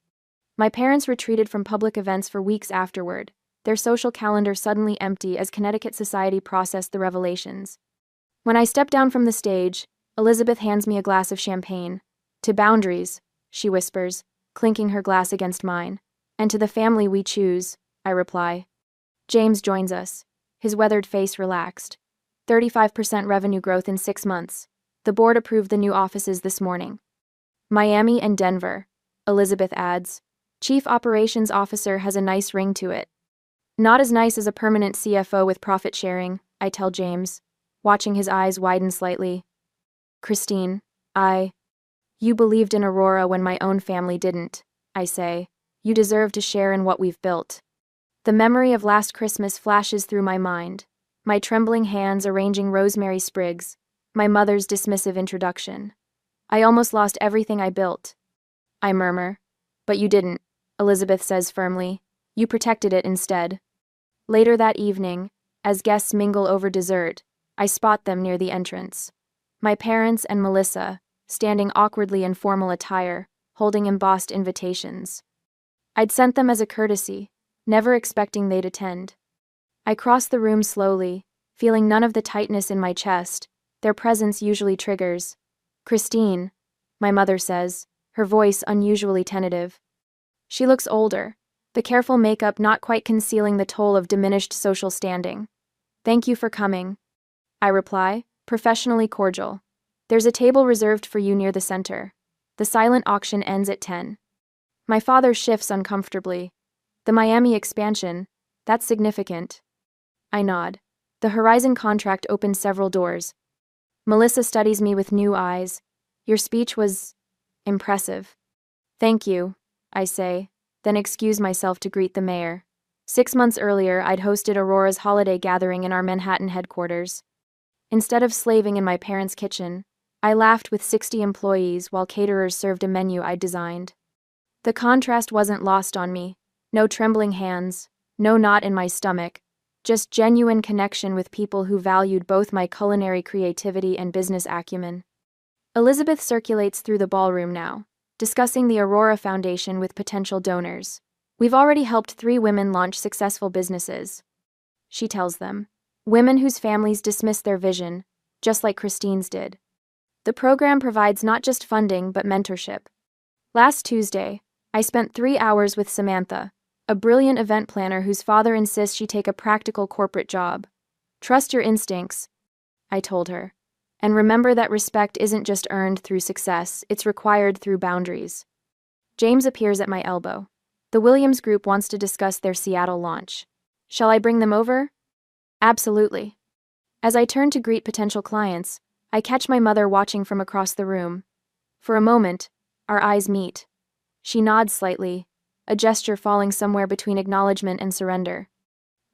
My parents retreated from public events for weeks afterward, their social calendar suddenly empty as Connecticut society processed the revelations. When I step down from the stage, Elizabeth hands me a glass of champagne. "To boundaries," she whispers, clinking her glass against mine. "And to the family we choose," I reply. James joins us, his weathered face relaxed. 35% revenue growth in 6 months. The board approved the new offices this morning. "Miami and Denver," Elizabeth adds. "Chief Operations Officer has a nice ring to it." "Not as nice as a permanent CFO with profit sharing," I tell James, watching his eyes widen slightly. "Christine, You believed in Aurora when my own family didn't," I say. "You deserve to share in what we've built." The memory of last Christmas flashes through my mind, my trembling hands arranging rosemary sprigs, my mother's dismissive introduction. "I almost lost everything I built," I murmur. "But you didn't," Elizabeth says firmly. "You protected it instead." Later that evening, as guests mingle over dessert, I spot them near the entrance. My parents and Melissa, standing awkwardly in formal attire, holding embossed invitations. I'd sent them as a courtesy, never expecting they'd attend. I cross the room slowly, feeling none of the tightness in my chest their presence usually triggers. "Christine," my mother says, her voice unusually tentative. She looks older, the careful makeup not quite concealing the toll of diminished social standing. "Thank you for coming," I reply, professionally cordial. "There's a table reserved for you near the center." The silent auction ends at 10. My father shifts uncomfortably. "The Miami expansion, that's significant." I nod. The Horizon contract opened several doors. Melissa studies me with new eyes. "Your speech was impressive." "Thank you," I say, then excuse myself to greet the mayor. 6 months earlier, I'd hosted Aurora's holiday gathering in our Manhattan headquarters. Instead of slaving in my parents' kitchen, I laughed with 60 employees while caterers served a menu I'd designed. The contrast wasn't lost on me. No trembling hands, no knot in my stomach, just genuine connection with people who valued both my culinary creativity and business acumen. Elizabeth circulates through the ballroom now, discussing the Aurora Foundation with potential donors. "We've already helped 3 women launch successful businesses," she tells them. "Women whose families dismissed their vision, just like Christine's did. The program provides not just funding but mentorship, Last Tuesday, I spent 3 hours with Samantha, a brilliant event planner whose father insists she take a practical corporate job. Trust your instincts, I told her. And remember that respect isn't just earned through success, it's required through boundaries. James appears at my elbow. The Williams Group wants to discuss their Seattle launch. Shall I bring them over? Absolutely. As I turn to greet potential clients, I catch my mother watching from across the room. For a moment, our eyes meet. She nods slightly, a gesture falling somewhere between acknowledgement and surrender.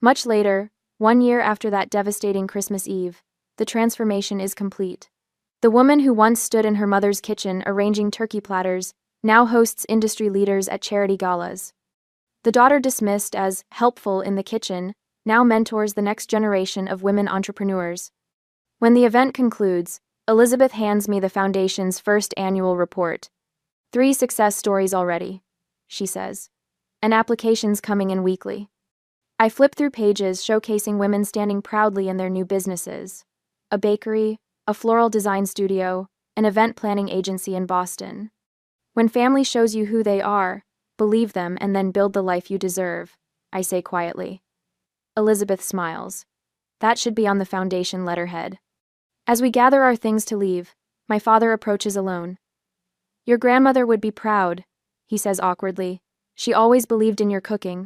Much later, 1 year after that devastating Christmas Eve, the transformation is complete. The woman who once stood in her mother's kitchen arranging turkey platters now hosts industry leaders at charity galas. The daughter dismissed as helpful in the kitchen now mentors the next generation of women entrepreneurs. When the event concludes, Elizabeth hands me the foundation's first annual report. 3 success stories already, she says. And applications coming in weekly. I flip through pages showcasing women standing proudly in their new businesses. A bakery, a floral design studio, an event planning agency in Boston. When family shows you who they are, believe them and then build the life you deserve, I say quietly. Elizabeth smiles. That should be on the foundation letterhead. As we gather our things to leave, my father approaches alone. Your grandmother would be proud, he says awkwardly. She always believed in your cooking.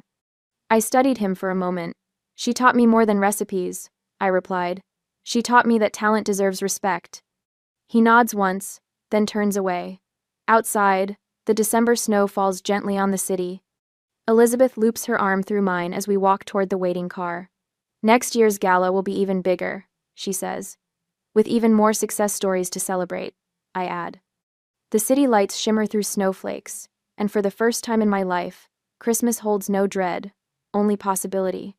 I studied him for a moment. She taught me more than recipes, I replied. She taught me that talent deserves respect. He nods once, then turns away. Outside, the December snow falls gently on the city. Elizabeth loops her arm through mine as we walk toward the waiting car. Next year's gala will be even bigger, she says. With even more success stories to celebrate, I add. The city lights shimmer through snowflakes, and for the first time in my life, Christmas holds no dread, only possibility.